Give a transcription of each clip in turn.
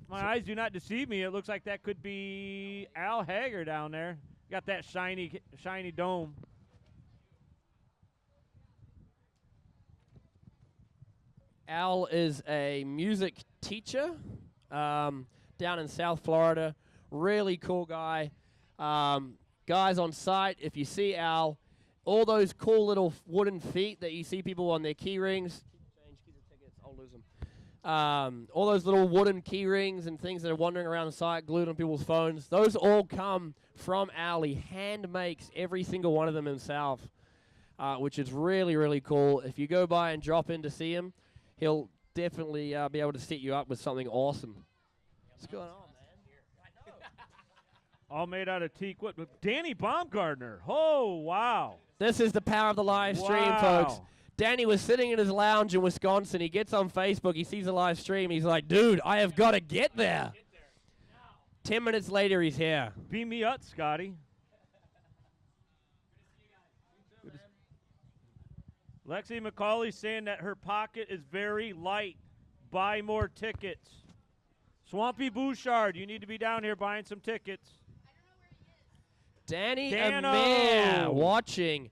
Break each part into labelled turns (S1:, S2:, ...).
S1: My eyes do not deceive me. It looks like that could be Al Hager down there. Got that shiny dome.
S2: Al is a music teacher down in South Florida. Really cool guy. Guys on site, if you see Al, all those cool little wooden feet that you see people on their key rings. Keep the tickets, I'll lose them. All those little wooden key rings and things that are wandering around the site, glued on people's phones, those all come from Al. He hand makes every single one of them himself, which is really, really cool. If you go by and drop in to see him, he'll definitely be able to set you up with something awesome. What's going on, man?
S1: All made out of teak wood. Danny Baumgartner. Oh, wow.
S2: This is the power of the live stream, folks. Danny was sitting in his lounge in Wisconsin. He gets on Facebook. He sees a live stream. He's like, dude, I have got to get there. 10 minutes later, he's here.
S1: Beam me up, Scotty. Lexi McCauley saying that her pocket is very light. Buy more tickets. Swampy Bouchard, you need to be down here buying some tickets.
S2: Danny Amir watching.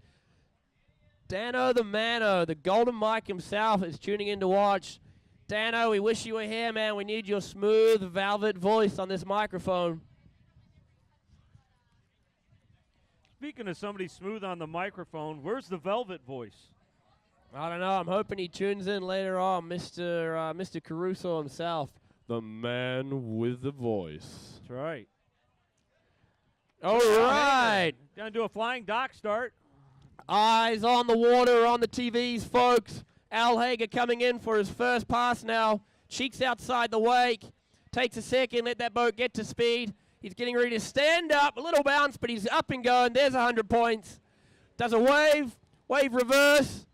S2: Dano the Mano, the Golden Mike himself, is tuning in to watch. Dano, we wish you were here, man. We need your smooth, velvet voice on this microphone.
S1: Speaking of somebody smooth on the microphone, where's the velvet voice?
S2: I don't know. I'm hoping he tunes in later on, Mr. Caruso himself. The man with the voice.
S1: That's right.
S2: All right.
S1: Gonna do a flying dock start.
S2: Eyes on the water, on the TVs, folks. Al Hager coming in for his first pass now. Cheeks outside the wake. Takes a second, let that boat get to speed. He's getting ready to stand up. A little bounce, but he's up and going. There's 100 points. Does a wave reverse.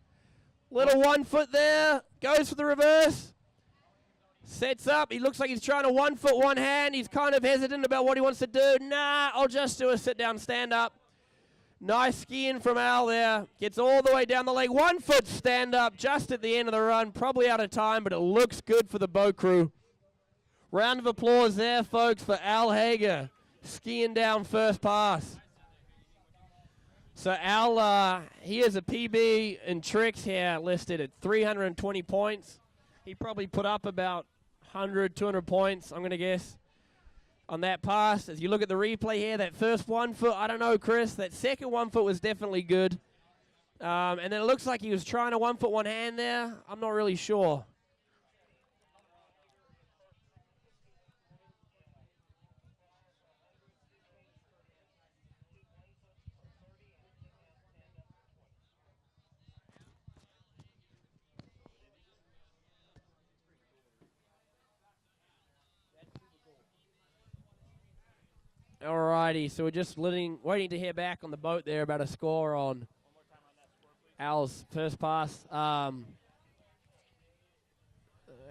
S2: Little 1 foot there. Goes for the reverse. Sets up. He looks like he's trying to 1 foot, one hand. He's kind of hesitant about what he wants to do. Nah, I'll just do a sit down, stand up. Nice skiing from Al there. Gets all the way down the lake. 1 foot stand up just at the end of the run. Probably out of time, but it looks good for the boat crew. Round of applause there, folks, for Al Hager skiing down first pass. So Al, he has a PB in tricks here listed at 320 points. He probably put up about 100, 200 points, I'm going to guess, on that pass. As you look at the replay here, that first 1 foot, I don't know, Chris, that second 1 foot was definitely good. And then it looks like he was trying to 1 foot, one hand there. I'm not really sure. Alrighty, so we're just waiting to hear back on the boat there about a score on Al's first pass.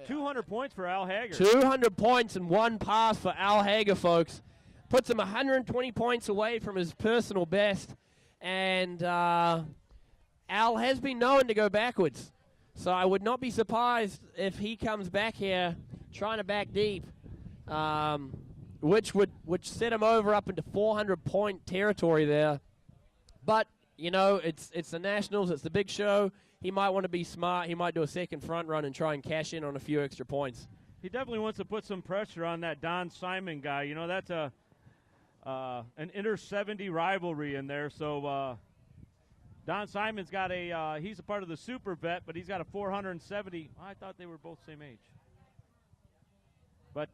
S1: 200 points for Al Hager.
S2: 200 points in one pass for Al Hager, folks. Puts him 120 points away from his personal best. And Al has been known to go backwards. So I would not be surprised if he comes back here trying to back deep. Which set him over up into 400-point territory there. But, you know, it's the Nationals. It's the big show. He might want to be smart. He might do a second front run and try and cash in on a few extra points.
S1: He definitely wants to put some pressure on that Don Simon guy. You know, that's an inter-70 rivalry in there. So Don Simon's got he's a part of the Super Vet, but he's got a 470. I thought they were both same age. But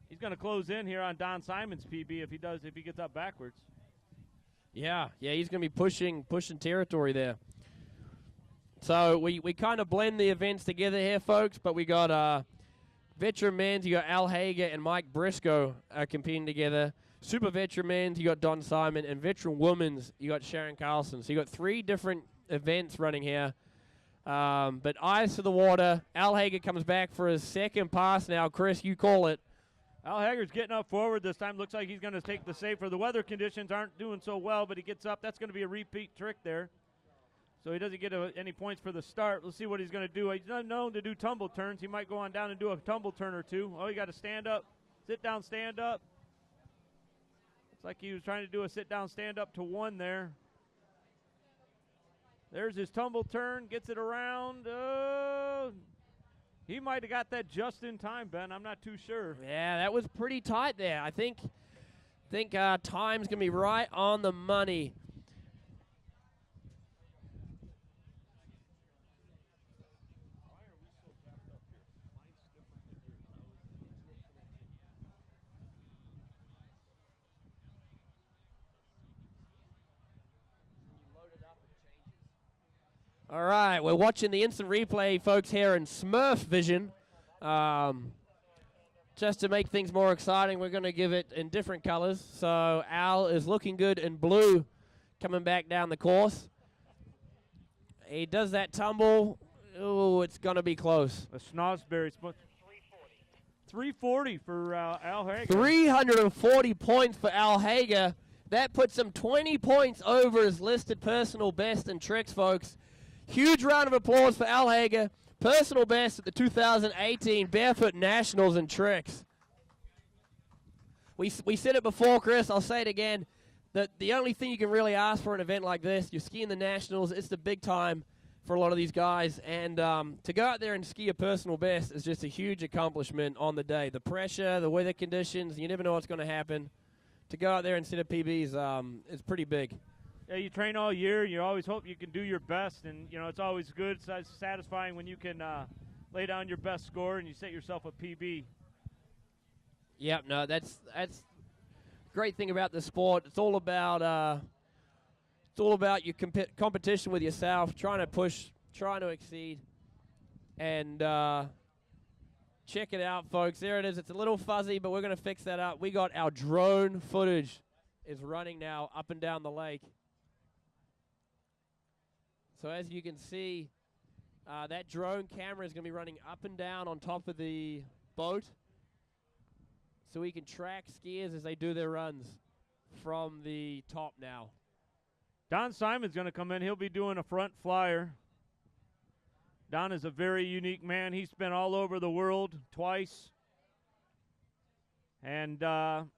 S1: he's going to close in here on Don Simon's PB if he gets up backwards.
S2: Yeah, he's going to be pushing territory there. So we kind of blend the events together here, folks, but we got veteran men's, you got Al Hager and Mike Briscoe competing together. Super veteran men's, you got Don Simon, and veteran women's, you got Sharon Carlson. So you got 3 different events running here. But eyes to the water. Al Hager comes back for his second pass now. Chris, you call it.
S1: Al Hager's getting up forward this time. Looks like he's going to take the safer. The weather conditions aren't doing so well, but he gets up. That's going to be a repeat trick there. So he doesn't get any points for the start. Let's see what he's going to do. He's not known to do tumble turns. He might go on down and do a tumble turn or two. Oh, he got to stand up. Sit down, stand up. Looks like he was trying to do a sit down, stand up to 1 there. There's his tumble turn. Gets it around. He might have got that just in time, Ben. I'm not too sure.
S2: Yeah, that was pretty tight there. I think time's going to be right on the money. All right, we're watching the instant replay, folks, here in Smurf Vision. Just to make things more exciting, we're going to give it in different colors. So Al is looking good in blue coming back down the course. He does that tumble. Oh, it's going to be close.
S1: A Snosberry. 340 for Al Hager.
S2: 340 points for Al Hager. That puts him 20 points over his listed personal best in tricks, folks. Huge round of applause for Al Hager. Personal best at the 2018 Barefoot Nationals in tricks. We said it before, Chris. I'll say it again. That the only thing you can really ask for an event like this, you're skiing the Nationals. It's the big time for a lot of these guys. And to go out there and ski a personal best is just a huge accomplishment on the day. The pressure, the weather conditions, you never know what's going to happen. To go out there and set a PB is pretty big.
S1: Yeah, you train all year. You always hope you can do your best, and it's always good. It's satisfying when you can lay down your best score and you set yourself a PB.
S2: Yep, no, that's great thing about the sport. It's all about your competition with yourself, trying to push, trying to exceed, and check it out, folks. There it is. It's a little fuzzy, but we're going to fix that up. We got our drone footage is running now up and down the lake. So as you can see, that drone camera is going to be running up and down on top of the boat, so we can track skiers as they do their runs from the top now.
S1: Don Simon's going to come in. He'll be doing a front flyer. Don is a very unique man. He's been all over the world twice. And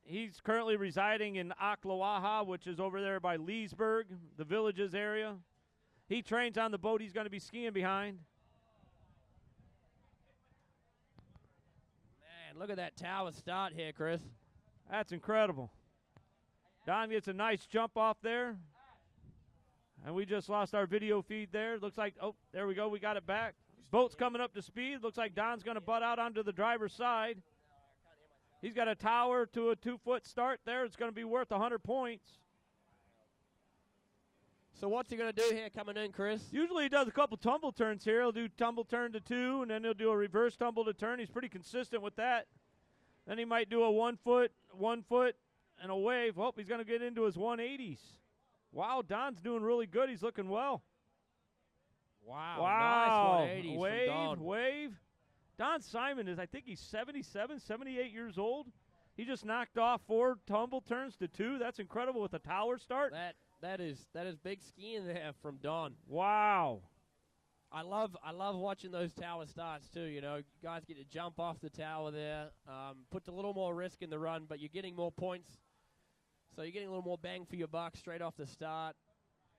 S1: he's currently residing in Ocklawaha, which is over there by Leesburg, the Villages area. He trains on the boat he's going to be skiing behind.
S2: Man, look at that tower start here, Chris.
S1: That's incredible. Don gets a nice jump off there. And we just lost our video feed there. Looks like, oh, there we go. We got it back. Boat's coming up to speed. Looks like Don's going to butt out onto the driver's side. He's got a tower to a 2-foot start there. It's going to be worth 100 points.
S2: So what's he going to do here coming in, Chris?
S1: Usually he does a couple tumble turns here. He'll do tumble turn to 2, and then he'll do a reverse tumble to turn. He's pretty consistent with that. Then he might do a 1 foot, and a wave. Oh, he's going to get into his 180s. Wow, Don's doing really good. He's looking well.
S2: Wow. Nice 180s
S1: wave,
S2: from Don.
S1: wave. Don Simon is, I think he's 77, 78 years old. He just knocked off 4 tumble turns to 2. That's incredible with a tower start.
S2: That is big skiing there from Don.
S1: Wow.
S2: I love watching those tower starts too. You guys get to jump off the tower there. Puts a little more risk in the run, but you're getting more points. So you're getting a little more bang for your buck straight off the start.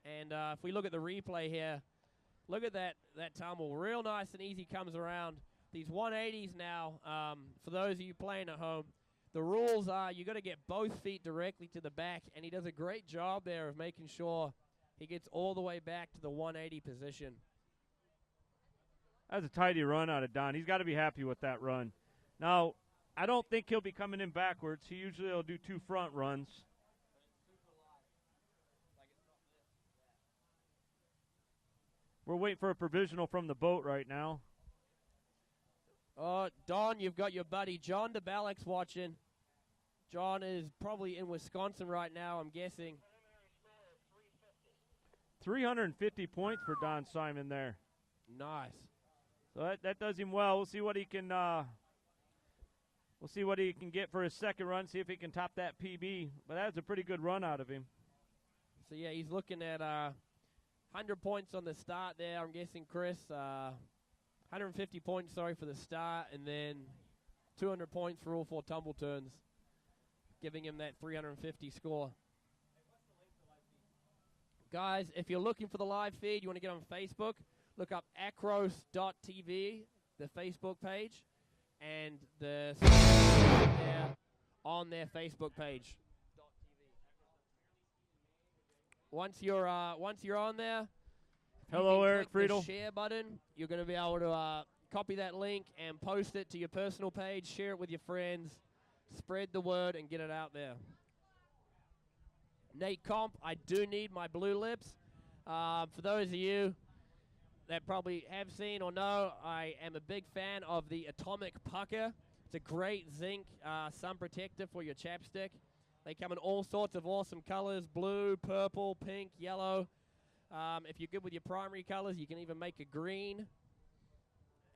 S2: And if we look at the replay here, look at that tumble. Real nice and easy comes around. These 180s now, for those of you playing at home, the rules are you got to get both feet directly to the back, and he does a great job there of making sure he gets all the way back to the 180 position.
S1: That's a tidy run out of Don. He's got to be happy with that run. Now, I don't think he'll be coming in backwards. He usually will do 2 front runs. We're waiting for a provisional from the boat right now.
S2: Don, you've got your buddy John DeBalek's watching. John is probably in Wisconsin right now, I'm guessing.
S1: 350 points for Don Simon there.
S2: Nice.
S1: So that does him well. We'll see what he can get for his second run, see if he can top that PB. But that's a pretty good run out of him.
S2: So yeah, he's looking at 100 points on the start there, I'm guessing, Chris. 150 points, sorry, for the start, and then 200 points for all 4 tumble turns, giving him that 350 score. Guys, if you're looking for the live feed, you want to get on Facebook, look up acros.tv, the Facebook page, and the there on their Facebook page. Once you're on there,
S1: hello, Eric
S2: click the
S1: Friedel.
S2: share button. You're going to be able to copy that link and post it to your personal page, share it with your friends, spread the word, and get it out there. Nate Comp, I do need my blue lips. For those of you that probably have seen or know, I am a big fan of the Atomic Pucker. It's a great zinc sun protector for your chapstick. They come in all sorts of awesome colors: blue, purple, pink, yellow. If you're good with your primary colors, you can even make a green.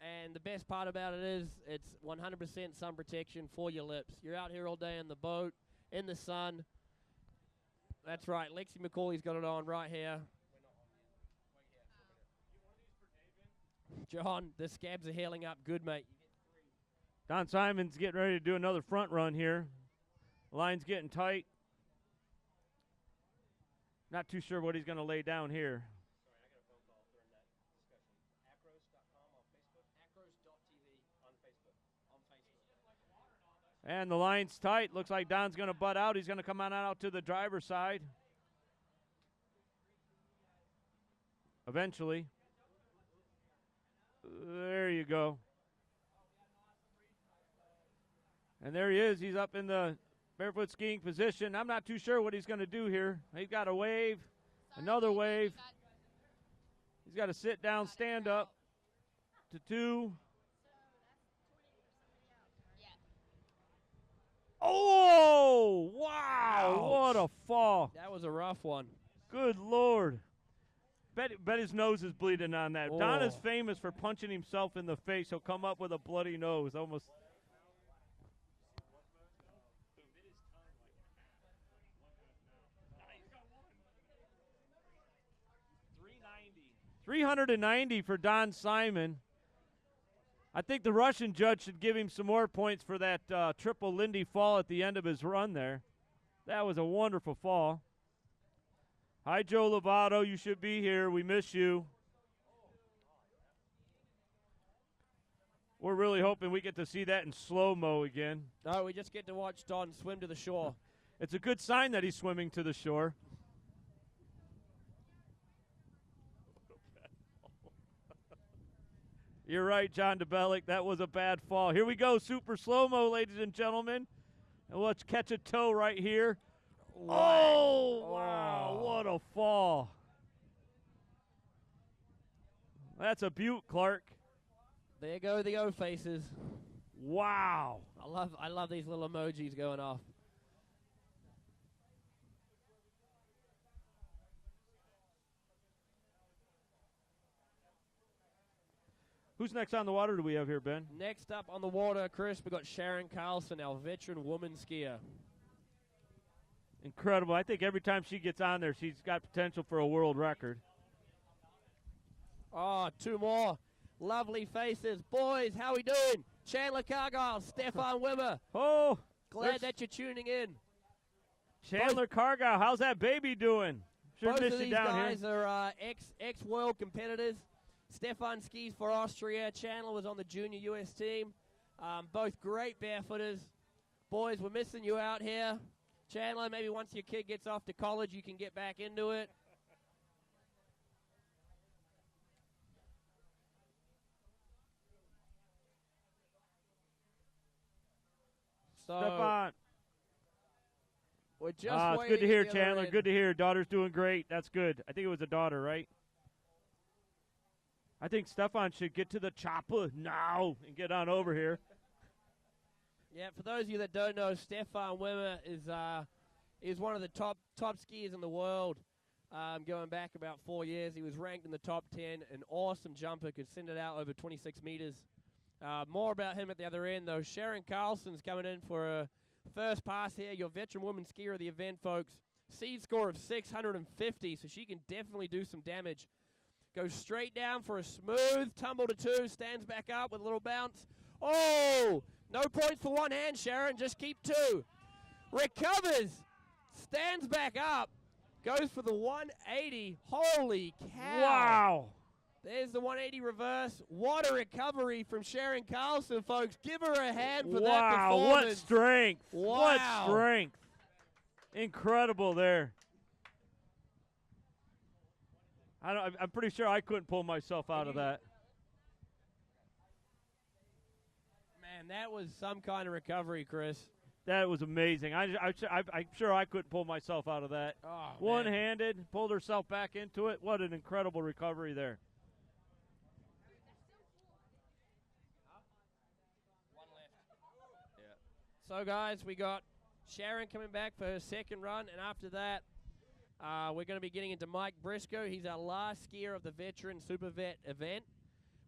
S2: And the best part about it is it's 100% sun protection for your lips. You're out here all day in the boat, in the sun. That's right, Lexi McCauley's got it on right here. John, the scabs are healing up good, mate.
S1: Don Simon's getting ready to do another front run here. Line's getting tight. Not too sure what he's going to lay down here.
S2: Sorry, I got a phone call during that discussion. Acros.com on Facebook. Acros.tv on Facebook.
S1: And the line's tight. Looks like Don's going to butt out. He's going to come on out to the driver's side. Eventually. There you go. And there he is. He's up in the barefoot skiing position. I'm not too sure what he's going to do here. He's got a wave, another wave. He's got to sit down, stand up to 2. Oh, wow.
S2: Ouch.
S1: What a fall.
S2: That was a rough one.
S1: Good Lord. Bet his nose is bleeding on that.
S2: Oh.
S1: Don is famous for punching himself in the face. He'll come up with a bloody nose. Almost. 390 for Don Simon. I think the Russian judge should give him some more points for that triple Lindy fall at the end of his run there. That was a wonderful fall. Hi, Joe Lovato. You should be here. We miss you. We're really hoping we get to see that in slow-mo again.
S2: No, we just get to watch Don swim to the shore.
S1: It's a good sign that he's swimming to the shore. You're right, John DeBellick. That was a bad fall. Here we go, super slow-mo, ladies and gentlemen. And let's catch a toe right here. Oh, wow, what a fall. That's a beaut, Clark.
S2: There go the O faces.
S1: Wow.
S2: I love these little emojis going off.
S1: Who's next on the water do we have here, Ben?
S2: Next up on the water, Chris, we got Sharon Carlson, our veteran woman skier.
S1: Incredible. I think every time she gets on there, she's got potential for a world record.
S2: Oh, 2 more. Lovely faces. Boys, how we doing? Chandler Cargill, Stefan Wimmer.
S1: Oh.
S2: Glad that you're tuning in.
S1: Chandler Cargill, how's that baby doing? Sure
S2: Both
S1: miss
S2: of
S1: you
S2: these
S1: down
S2: guys
S1: here.
S2: are ex-world competitors. Stefan skis for Austria. Chandler was on the junior U.S. team. Both great barefooters. Boys, we're missing you out here. Chandler, maybe once your kid gets off to college, you can get back into it. So
S1: Stefan.
S2: we're just
S1: It's
S2: waiting
S1: good to hear,
S2: get the other
S1: Chandler.
S2: end.
S1: Good to hear. Daughter's doing great. That's good. I think it was a daughter, right? I think Stefan should get to the chopper now and get on over here.
S2: Yeah, for those of you that don't know, Stefan Wimmer is one of the top skiers in the world. Going back about 4 years, he was ranked in the top 10. An awesome jumper, could send it out over 26 meters. More about him at the other end, though. Sharon Carlson's coming in for a first pass here. Your veteran woman skier of the event, folks. Seed score of 650, so she can definitely do some damage. Goes straight down for a smooth tumble to 2. Stands back up with a little bounce. Oh! No points for one hand, Sharon. Just keep 2. Recovers. Stands back up. Goes for the 180. Holy cow.
S1: Wow.
S2: There's the 180 reverse. What a recovery from Sharon Carlson, folks. Give her a hand for that
S1: Wow,
S2: performance.
S1: what strength.
S2: Wow.
S1: What strength. Incredible there. I'm pretty sure I couldn't pull myself out of that.
S2: Man, that was some kind of recovery, Chris.
S1: That was amazing. I'm sure I couldn't pull myself out of that.
S2: Oh,
S1: One-handed, pulled herself back into it. What an incredible recovery there.
S2: One left. Yeah. So, guys, we got Sharon coming back for her second run, and after that, we're going to be getting into Mike Briscoe. He's our last skier of the Veteran Super Vet event.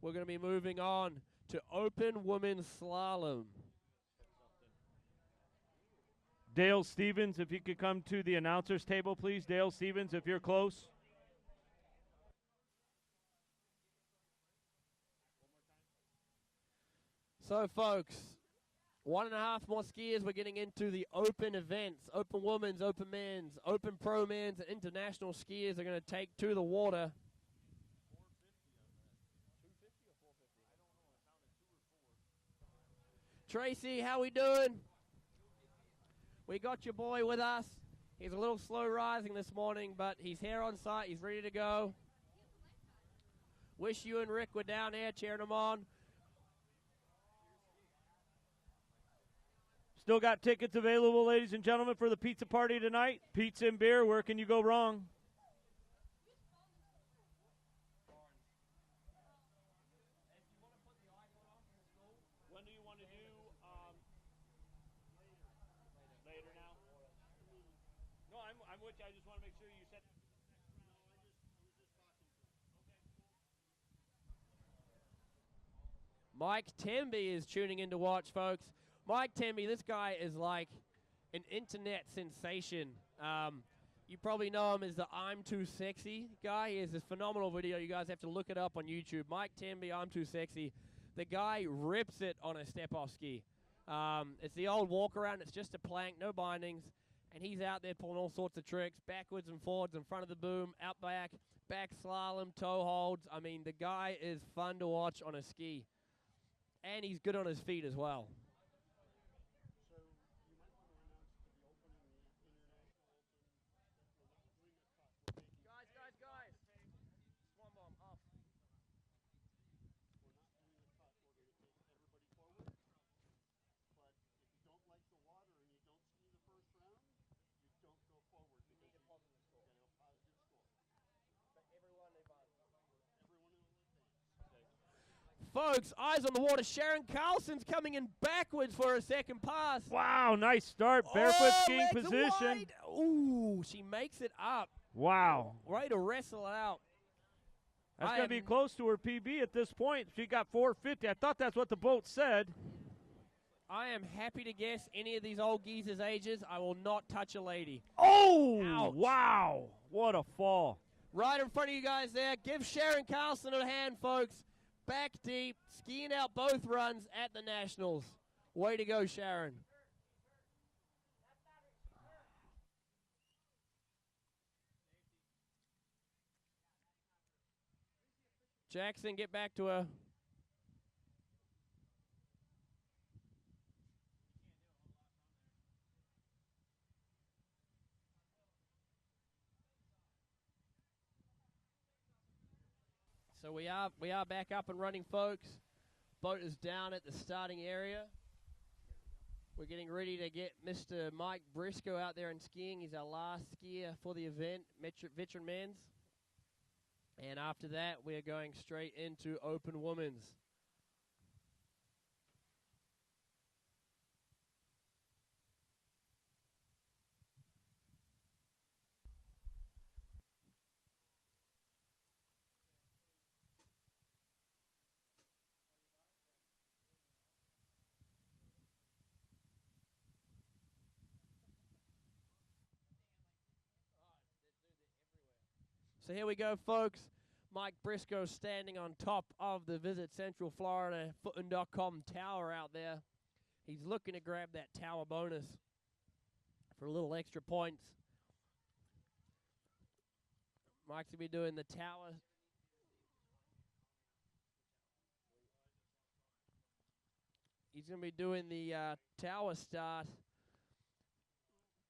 S2: We're going to be moving on to Open Women's Slalom.
S1: Dale Stevens, if you could come to the announcer's table, please. Dale Stevens, if you're close.
S2: So, folks, 1.5 more skiers. We're getting into the open events. Open women's, open men's, open pro men's, and international skiers are going to take to the water. Tracy, how we doing? We got your boy with us. He's a little slow rising this morning, but he's here on site. He's ready to go. Wish you and Rick were down here cheering him on.
S1: Still got tickets available, ladies and gentlemen, for the pizza party tonight. Pizza and beer, where can you go wrong? When do you want to do? Later now? No, I'm with you. I just want to make sure you said.
S2: Mike Temby is tuning in to watch, folks. Mike Temby, this guy is like an internet sensation. You probably know him as the I'm Too Sexy guy. He has this phenomenal video. You guys have to look it up on YouTube. Mike Temby, I'm Too Sexy. The guy rips it on a step-off ski. It's the old walk-around. It's just a plank, no bindings. And he's out there pulling all sorts of tricks, backwards and forwards in front of the boom, out back slalom, toe holds. I mean, the guy is fun to watch on a ski. And he's good on his feet as well. Guys. Swan bomb off. Folks, eyes on the water. Sharon Carlson's coming in backwards for her second pass.
S1: Wow, nice start. Barefoot skiing
S2: makes it
S1: position.
S2: wide. Ooh, she makes it up.
S1: Wow.
S2: Way to wrestle it out.
S1: That's going to be close to her PB at this point. She got 450. I thought that's what the boat said.
S2: I am happy to guess any of these old geezers' ages. I will not touch a lady.
S1: Oh,
S2: ouch.
S1: Wow. What a fall.
S2: Right in front of you guys there. Give Sharon Carlson a hand, folks. Back deep, skiing out both runs at the Nationals. Way to go, Sharon. Jackson, get back to her. So we are back up and running, folks. Boat is down at the starting area. We're getting ready to get Mr. Mike Briscoe out there and skiing. He's our last skier for the event, Veteran Men's. And after that, we are going straight into Open Women's. So here we go, folks. Mike Briscoe standing on top of the Visit Central Florida Footin.com tower out there. He's looking to grab that tower bonus for a little extra points. Mike's going to be doing the tower. He's going to be doing the tower start.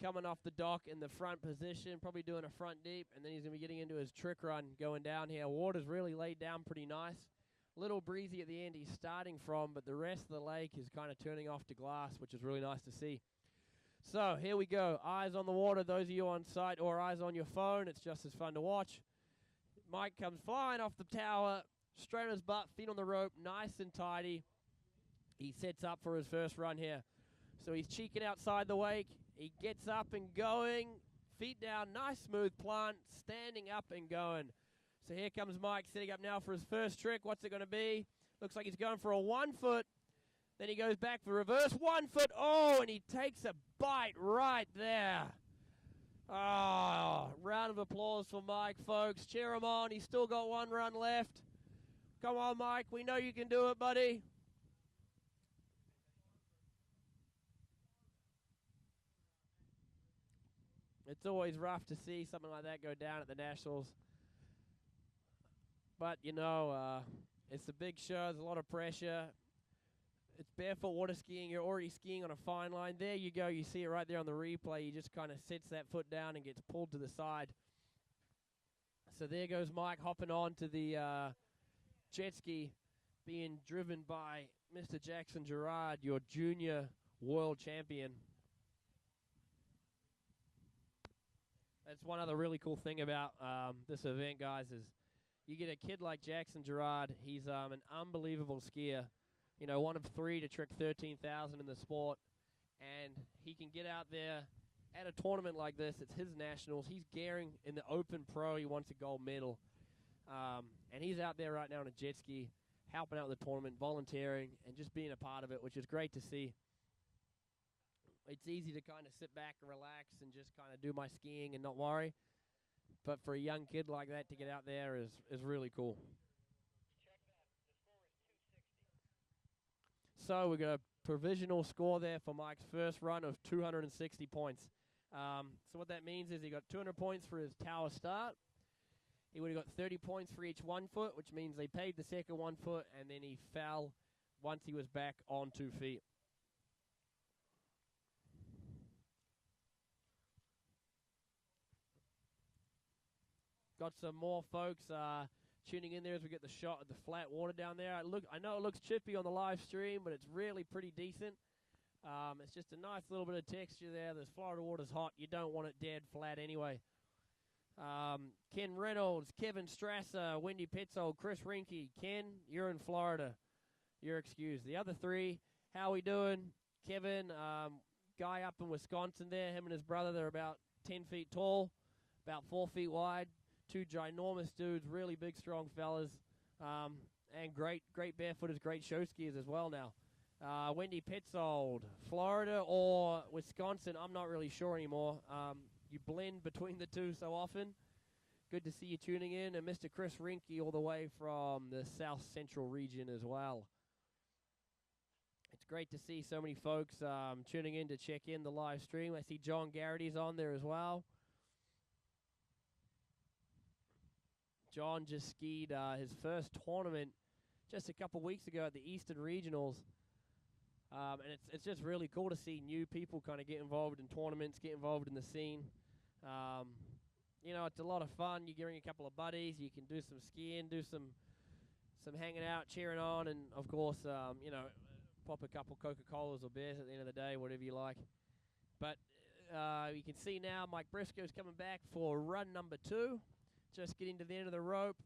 S2: Coming off the dock in the front position, probably doing a front deep, and then he's going to be getting into his trick run going down here. Water's really laid down pretty nice. Little breezy at the end he's starting from, but the rest of the lake is kind of turning off to glass, which is really nice to see. So here we go. Eyes on the water, those of you on site, or eyes on your phone. It's just as fun to watch. Mike comes flying off the tower, straight on his butt, feet on the rope, nice and tidy. He sets up for his first run here. So he's cheeking outside the wake. He gets up and going, feet down, nice smooth plant, standing up and going. So here comes Mike setting up now for his first trick. What's it going to be? Looks like he's going for a 1 foot. Then he goes back for reverse 1 foot. Oh, and he takes a bite right there. Oh, round of applause for Mike, folks. Cheer him on. He's still got one run left. Come on, Mike. We know you can do it, buddy. It's always rough to see something like that go down at the Nationals. But, you know, it's a big show. There's a lot of pressure. It's barefoot water skiing. You're already skiing on a fine line. There you go. You see it right there on the replay. He just kind of sits that foot down and gets pulled to the side. So there goes Mike hopping on to the jet ski being driven by Mr. Jackson Gerard, your junior world champion. That's one other really cool thing about this event, guys, is you get a kid like Jackson Gerard. He's an unbelievable skier. You know, one of three to trick 13,000 in the sport. And he can get out there at a tournament like this. It's his nationals. He's gearing in the Open Pro. He wants a gold medal. And he's out there right now on a jet ski, helping out with the tournament, volunteering, and just being a part of it, which is great to see. It's easy to kind of sit back and relax and just kind of do my skiing and not worry. But for a young kid like that to get out there is really cool. So we got a provisional score there for Mike's first run of 260 points. So what that means is he got 200 points for his tower start. He would have got 30 points for each 1 foot, which means they paid the second 1 foot, and then he fell once he was back on 2 feet. Got some more folks tuning in there as we get the shot of the flat water down there. I know it looks chippy on the live stream, but it's really pretty decent. It's just a nice little bit of texture there. This Florida water's hot. You don't want it dead flat anyway. Ken Reynolds, Kevin Strasser, Wendy Petzold, Chris Rinke. Ken, you're in Florida. You're excused. The other three, how we doing? Kevin, guy up in Wisconsin there, him and his brother, they're about 10 feet tall, about 4 feet wide. Two ginormous dudes, really big, strong fellas, and great barefooters, great show skiers as well now. Wendy Petzold, Florida or Wisconsin, I'm not really sure anymore. You blend between the two so often. Good to see you tuning in. And Mr. Chris Rinke all the way from the South Central region as well. It's great to see so many folks tuning in to check in the live stream. I see John Garrity's on there as well. John just skied his first tournament just a couple weeks ago at the Eastern Regionals. And it's just really cool to see new people kind of get involved in tournaments, get involved in the scene. You know, it's a lot of fun. You bring a couple of buddies. You can do some skiing, do some hanging out, cheering on, and, of course, you know, pop a couple Coca-Colas or beers at the end of the day, whatever you like. But you can see now Mike Briscoe's coming back for run number 2. Just getting to the end of the rope.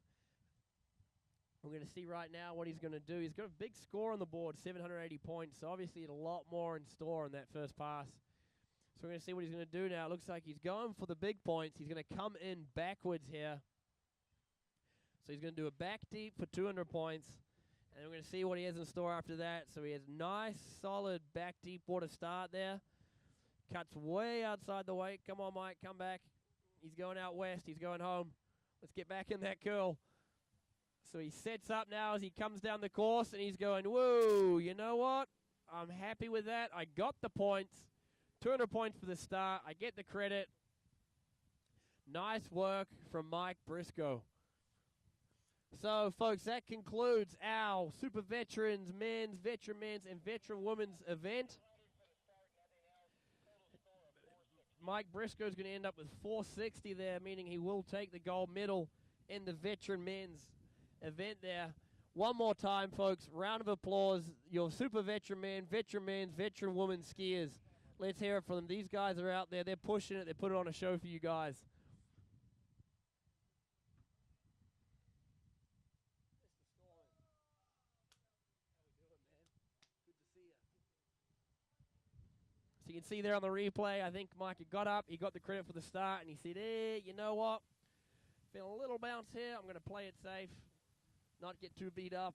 S2: We're going to see right now what he's going to do. He's got a big score on the board, 780 points. So obviously a lot more in store on that first pass. So we're going to see what he's going to do now. It looks like he's going for the big points. He's going to come in backwards here. So he's going to do a back deep for 200 points. And we're going to see what he has in store after that. So he has nice, solid back deep water start there. Cuts way outside the weight. Come on, Mike, come back. He's going out west. He's going home. Let's get back in that curl. So he sets up now as he comes down the course, and he's going, whoa, you know what? I'm happy with that. I got the points. 200 points for the start. I get the credit. Nice work from Mike Briscoe. So, folks, that concludes our Super Veterans men's, and veteran women's event. Mike Briscoe is going to end up with 460 there, meaning he will take the gold medal in the veteran men's event there. One more time, folks. Round of applause. Your Super Veteran men, veteran men's, veteran women's skiers. Let's hear it from them. These guys are out there. They're pushing it. They're putting on a show for you guys. So you can see there on the replay, I think Mike had got up, he got the credit for the start, and he said, hey, you know what? Feeling a little bounce here. I'm going to play it safe, not get too beat up.